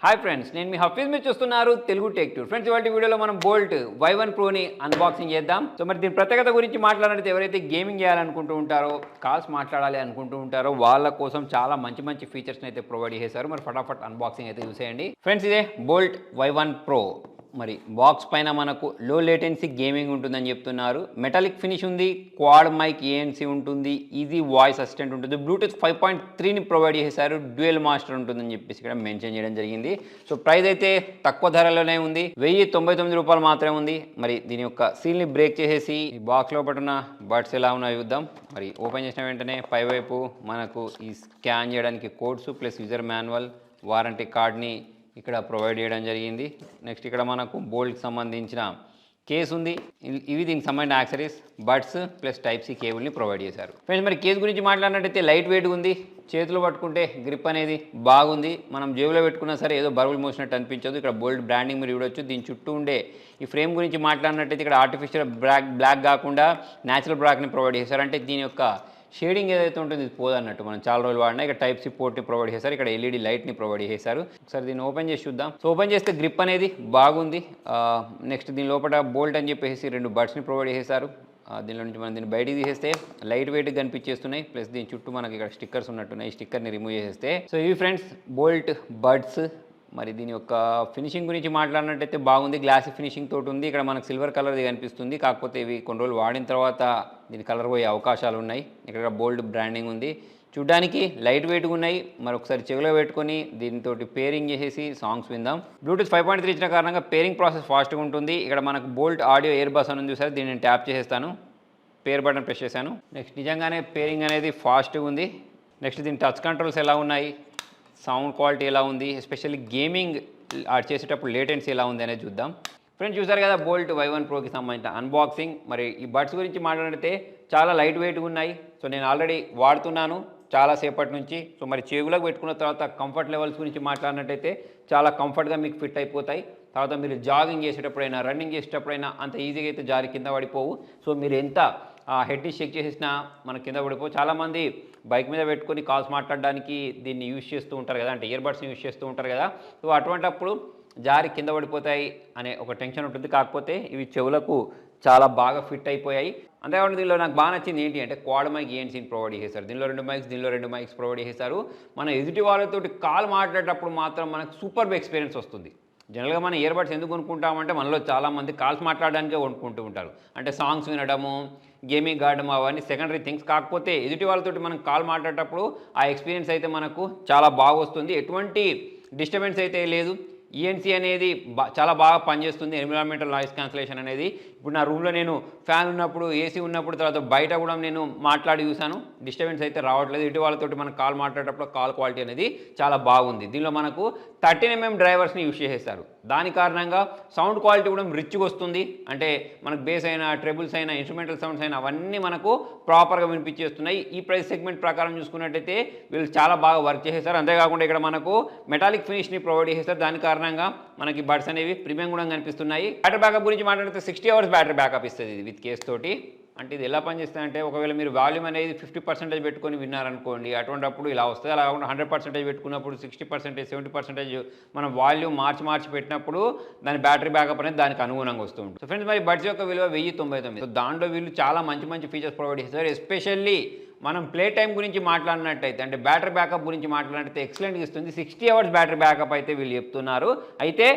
Hi friends, నేను మీ హఫీజ్ మీరు చూస్తున్నారు తెలుగు టెక్ టూర్. ఫ్రెండ్స్, ఇవాళ వీడియోలో మనం బోల్ట్ Y1 ప్రోని అన్బాక్సింగ్ చేద్దాం. సో మరి దీని ప్రత్యేకత గురించి మాట్లాడితే ఎవరైతే గేమింగ్ చేయాలనుకుంటూ ఉంటారో, కాల్స్ మాట్లాడాలి అనుకుంటూ ఉంటారో వాళ్ళ కోసం చాలా మంచి ఫీచర్స్ని అయితే ప్రొవైడ్ చేశారు. మరి ఫటాఫట్ అన్బాక్సింగ్ అయితే చూసేయండి. ఫ్రెండ్స్, ఇదే బోల్ట్ Y1 ప్రో. మరి బాక్స్ పైన మనకు లో లేటెన్సీ గేమింగ్ ఉంటుందని చెప్తున్నారు. మెటాలిక్ ఫినిష్ ఉంది, క్వాడ్ మైక్ ENC ఉంటుంది, ఈజీ వాయిస్ అసిస్టెంట్ ఉంటుంది, బ్లూటూత్ 5.3ని ప్రొవైడ్ చేశారు, డ్యూయల్ మాస్టర్ ఉంటుందని చెప్పేసి ఇక్కడ మెన్షన్ చేయడం జరిగింది. సో ప్రైస్ అయితే తక్కువ ధరలోనే ఉంది, ₹1099 మాత్రమే ఉంది. మరి దీని యొక్క సీల్ని బ్రేక్ చేసేసి ఈ బాక్స్లో పట్టున్న బడ్స్ ఎలా ఉన్నాయో చూద్దాం. మరి ఓపెన్ చేసిన వెంటనే పైవైపు మనకు ఈ స్కాన్ చేయడానికి codes plus user manual, warranty కార్డ్ని ఇక్కడ ప్రొవైడ్ చేయడం జరిగింది. నెక్స్ట్ ఇక్కడ మనకు బోల్ట్కి సంబంధించిన కేస్ ఉంది. ఇవి దీనికి సంబంధించిన accessories, buds plus type C కేబుల్ని ప్రొవైడ్ చేశారు. ఫ్రెండ్స్, మరి కేస్ గురించి మాట్లాడినట్టయితే లైట్ వెయిట్ ఉంది, చేతిలో పట్టుకుంటే గ్రిప్ అనేది బాగుంది. మనం జేబులో పెట్టుకున్నా సరే ఏదో బరువులు మోసినట్టు అనిపించదు. ఇక్కడ బోల్ట్ బ్రాండింగ్ మీరు చూడొచ్చు. దీని చుట్టూ ఉండే ఈ ఫ్రేమ్ గురించి మాట్లాడినట్టయితే ఇక్కడ ఆర్టిఫిషియల్ బ్లాక్ కాకుండా న్యాచురల్ బ్లాక్ని ప్రొవైడ్ చేశారు. అంటే దీని యొక్క షేడింగ్ ఏదైతే ఉంటుందో ఇది పోదన్నట్టు. మనం చాలా రోజులు వాడినా ఇక్కడ టైప్ సి పోర్ట్ని ప్రొవైడ్ చేశారు, ఇక్కడ LED లైట్ని ప్రొవైడ్ చేశారు. ఒకసారి దీన్ని ఓపెన్ చేసి చూద్దాం. సో ఓపెన్ చేస్తే గ్రిప్ అనేది బాగుంది. నెక్స్ట్ దీని లోపల బోల్ట్ అని చెప్పేసి 2 బడ్స్ని ప్రొవైడ్ చేశారు. దీనిలో నుంచి మనం దీన్ని బయటికి తీసేస్తే లైట్ వెయిట్ కనిపించేస్తున్నాయి. ప్లస్ దీని చుట్టూ మనకి ఇక్కడ స్టిక్కర్స్ ఉన్నట్టున్నాయి. ఈ స్టిక్కర్ని రిమూవ్ చేసేస్తే సో ఇవి ఫ్రెండ్స్ బోల్ట్ బడ్స్. మరి దీని యొక్క ఫినిషింగ్ గురించి మాట్లాడినట్టయితే బాగుంది, గ్లాసీ ఫినిషింగ్ తోటి ఉంది. ఇక్కడ మనకు సిల్వర్ కలర్ది కనిపిస్తుంది. కాకపోతే ఇవి కొన్ని రోజులు వాడిన తర్వాత దీని కలర్ పోయే అవకాశాలు ఉన్నాయి. ఇక్కడ బోల్ట్ బ్రాండింగ్ ఉంది. చూడ్డానికి లైట్ వెయిట్గా ఉన్నాయి. మరి ఒకసారి చెవిలో పెట్టుకొని దీంతో పేరింగ్ చేసేసి సాంగ్స్ విందాం. బ్లూటూత్ 5.3 ఇచ్చిన కారణంగా పేరింగ్ ప్రాసెస్ ఫాస్ట్గా ఉంటుంది. ఇక్కడ మనకు బోల్ట్ ఆడియో ఇయర్ బడ్స్ అని చూసారు, దీన్ని నేను ట్యాప్ చేసేస్తాను. పేర్ బటన్ ప్రెస్ చేశాను. నెక్స్ట్ నిజంగానే పేరింగ్ అనేది ఫాస్ట్గా ఉంది. నెక్స్ట్ దీని టచ్ కంట్రోల్స్ ఎలా ఉన్నాయి, సౌండ్ క్వాలిటీ ఎలా ఉంది, ఎస్పెషల్లీ గేమింగ్ చేసేటప్పుడు లేటెన్సీ ఎలా ఉంది అనేది చూద్దాం. ఫ్రెండ్స్, చూసారు కదా బోల్ట్ Y1 ప్రోకి సంబంధించిన అన్బాక్సింగ్. మరి ఈ బడ్స్ గురించి మాట్లాడితే చాలా లైట్ వెయిట్గా ఉన్నాయి. సో నేను ఆల్రెడీ వాడుతున్నాను చాలాసేపటి నుంచి. సో మరి చెవులకు పెట్టుకున్న తర్వాత కంఫర్ట్ లెవెల్స్ గురించి మాట్లాడినట్టయితే చాలా కంఫర్ట్గా మీకు ఫిట్ అయిపోతాయి. తర్వాత మీరు జాగింగ్ చేసేటప్పుడైనా రన్నింగ్ చేసేటప్పుడైనా అంత ఈజీగా అయితే జారి కింద పడిపోవు. సో మీరు ఎంత హెడ్ని చెక్ చేసేసినా మన కింద పడిపోవు. చాలామంది బైక్ మీద పెట్టుకొని కాల్స్ మాట్లాడడానికి దీన్ని యూజ్ చేస్తూ ఉంటారు కదా, అంటే ఇయర్ బడ్స్ని యూజ్ చేస్తూ ఉంటారు కదా. సో అటువంటప్పుడు జారి కింద పడిపోతాయి అనే ఒక టెన్షన్ ఉంటుంది. కాకపోతే ఇవి చెవులకు చాలా బాగా ఫిట్ అయిపోయాయి. అంతేకాకుండా దీనిలో నాకు బాగా నచ్చింది ఏంటి అంటే క్వాడ్ మైక్ ENCని ప్రొవైడ్ చేశారు. దీనిలో 2 మైక్స్, దీనిలో 2 మైక్స్ ప్రొవైడ్ చేశారు. మన ఎదుటి వాళ్ళతోటి కాల్ మాట్లాడేటప్పుడు మాత్రం మనకు సూపర్బ్ ఎక్స్పీరియన్స్ వస్తుంది. జనరల్గా మనం ఇయర్ బడ్స్ ఎందుకు కొనుక్కుంటామంటే మనలో చాలామంది కాల్స్ మాట్లాడడానికే కొనుక్కుంటూ ఉంటారు. అంటే సాంగ్స్ వినడము, గేమింగ్ ఆడడం అవన్నీ సెకండరీ థింగ్స్. కాకపోతే ఎదుటి వాళ్ళతోటి మనం కాల్ మాట్లాడేటప్పుడు ఆ ఎక్స్పీరియన్స్ అయితే మనకు చాలా బాగా వస్తుంది. ఎటువంటి డిస్టర్బెన్స్ అయితే లేదు. ENC అనేది చాలా బాగా పనిచేస్తుంది. ఎన్విరాన్మెంటల్ నాయిస్ క్యాన్సిలేషన్ అనేది. ఇప్పుడు నా రూమ్లో నేను ఫ్యాన్ ఉన్నప్పుడు, ఏసీ ఉన్నప్పుడు, తర్వాత బయట కూడా నేను మాట్లాడి చూశాను, డిస్టర్బెన్స్ అయితే రావట్లేదు. ఇటు వాళ్ళతోటి మనం కాల్ మాట్లాడేటప్పుడు కాల్ క్వాలిటీ అనేది చాలా బాగుంది. దీనిలో మనకు 13mm డ్రైవర్స్ని యూజ్ చేసేస్తారు. దాని కారణంగా సౌండ్ క్వాలిటీ కూడా రిచ్గా వస్తుంది. అంటే మనకు బేస్ అయినా, ట్రెబుల్స్ అయినా, ఇన్స్ట్రుమెంటల్ సౌండ్స్ అయినా అవన్నీ మనకు ప్రాపర్గా వినిపించేస్తున్నాయి. ఈ ప్రైస్ సెగ్మెంట్ ప్రకారం చూసుకున్నట్టయితే వీళ్ళు చాలా బాగా వర్క్ చేసేస్తారు. అంతేకాకుండా ఇక్కడ మనకు మెటాలిక్ ఫినిష్ని ప్రొవైడ్ చేసేస్తారు. దాని కారణంగా మనకి బడ్స్ అనేవి ప్రీమియం కూడా కనిపిస్తున్నాయి. బ్యాటరీ బ్యాకప్ గురించి మాట్లాడితే 60 hours బ్యాటరీ బ్యాకప్ ఇస్తుంది ఇది విత్ కేస్ తోటి. అంటే ఇది ఎలా పనిచేస్తుందంటే ఒకవేళ మీరు వాల్యూమ్ అనేది 50% పెట్టుకొని విన్నారనుకోండి, అటువంటిప్పుడు ఇలా వస్తుంది. అలా కాకుండా 100% పెట్టుకున్నప్పుడు 60%, 70% మనం వాల్యూమ్ మార్చి పెట్టినప్పుడు దాని బ్యాటరీ బ్యాకప్ అనేది దానికి అనుగుణంగా వస్తూ ఉంటుంది. సో ఫ్రెండ్స్, మరి బడ్స్ యొక్క విలువ 1099. సో దాంట్లో వీళ్ళు చాలా మంచి ఫీచర్స్ ప్రొవైడ్ చేస్తారు. ఎస్పెషల్లీ మనం ప్లే టైం గురించి మాట్లాడినట్టయితే, అంటే బ్యాటరీ బ్యాకప్ గురించి మాట్లాడినట్టయితే ఎక్సలెంట్గా ఇస్తుంది. 60 hours బ్యాటరీ బ్యాకప్ అయితే వీళ్ళు చెప్తున్నారు. అయితే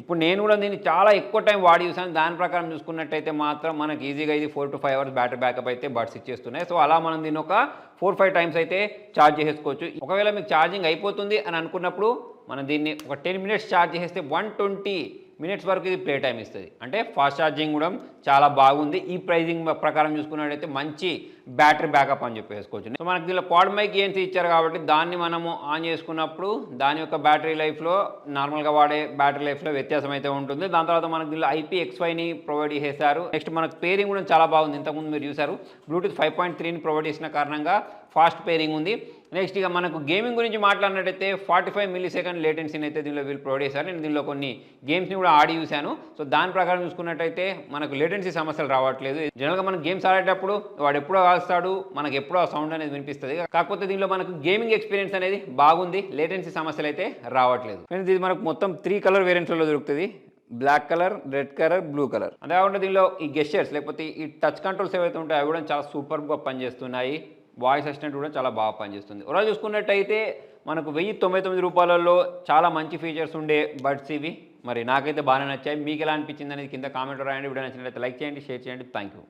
ఇప్పుడు నేను కూడా దీన్ని చాలా ఎక్కువ టైం వాడి చూసాను. దాని ప్రకారం చూసుకున్నట్టయితే మాత్రం మనకి ఈజీగా ఇది 4 to 5 hours బ్యాటరీ బ్యాకప్ అయితే బడ్స్ ఇచ్చేస్తున్నాయి. సో అలా మనం దీన్ని ఒక 4-5 times అయితే ఛార్జ్ చేసుకోవచ్చు. ఒకవేళ మీకు ఛార్జింగ్ అయిపోతుంది అని అనుకున్నప్పుడు మనం దీన్ని ఒక 10 minutes ఛార్జ్ చేస్తే 120 minutes వరకు ఇది ప్లే టైం ఇస్తుంది. అంటే ఫాస్ట్ ఛార్జింగ్ కూడా చాలా బాగుంది. ఈ ప్రైజింగ్ ప్రకారం చూసుకున్నట్టయితే మంచి బ్యాటరీ బ్యాకప్ అని చెప్పేసుకోవచ్చు. సో మనకి దీనిలో క్వాడ్ మైక్ ENC ఇచ్చారు కాబట్టి దాన్ని మనము ఆన్ చేసుకున్నప్పుడు దాని యొక్క బ్యాటరీ లైఫ్లో నార్మల్గా వాడే బ్యాటరీ లైఫ్లో వ్యత్యాసం అయితే ఉంటుంది. దాని తర్వాత మనకి దీనిలో IPXY ప్రొవైడ్ చేశారు. నెక్స్ట్ మనకు పేరింగ్ కూడా చాలా బాగుంది. ఇంతకుముందు మీరు చూసారు బ్లూటూత్ 5.3ని ప్రొవైడ్ చేసిన కారణంగా ఫాస్ట్ పేరింగ్ ఉంది. నెక్స్ట్ ఇక మనకు గేమింగ్ గురించి మాట్లాడినట్టయితే 45 మిల్లీ సెకండ్ లేటెన్సీని అయితే దీనిలో వీళ్ళు ప్రొవైడ్ చేశారు. నేను దీనిలో కొన్ని గేమ్స్ని కూడా ఆడి చూశాను. సో దాని ప్రకారం చూసుకున్నట్టయితే మనకు లేటెన్సీ సమస్యలు రావట్లేదు. జనరల్గా మనం గేమ్స్ ఆడేటప్పుడు వాడు ఎప్పుడో కాస్తాడు, మనకు ఎప్పుడో ఆ సౌండ్ అనేది వినిపిస్తుంది. కాకపోతే దీనిలో మనకు గేమింగ్ ఎక్స్పీరియన్స్ అనేది బాగుంది, లేటెన్సీ సమస్యలు అయితే రావట్లేదు. ఫ్రెండ్స్ ఇది మనకు మొత్తం 3 కలర్ వేరియంట్స్లో దొరుకుతుంది. Black colour, red colour, blue colour. అంతేకాకుండా దీనిలో ఈ గెస్చర్స్ లేకపోతే ఈ టచ్ కంట్రోల్స్ ఏవైతే ఉంటాయో అవి కూడా చాలా సూపర్గా పనిచేస్తున్నాయి. వాయిస్ అసిస్టెంట్ కూడా చాలా బాగా పనిచేస్తుంది. ఓవరాల్ చూసుకున్నట్టయితే మనకు 1099 రూపాయలలో చాలా మంచి ఫీచర్స్ ఉండే బడ్స్ ఇవి. మరి నాకైతే బాగానే నచ్చాయి. మీకు ఎలా అనిపించింది అనేది కింద కామెంట్లో రాయండి. వీడియో నచ్చినట్లయితే లైక్ చేయండి, షేర్ చేయండి. Thank you.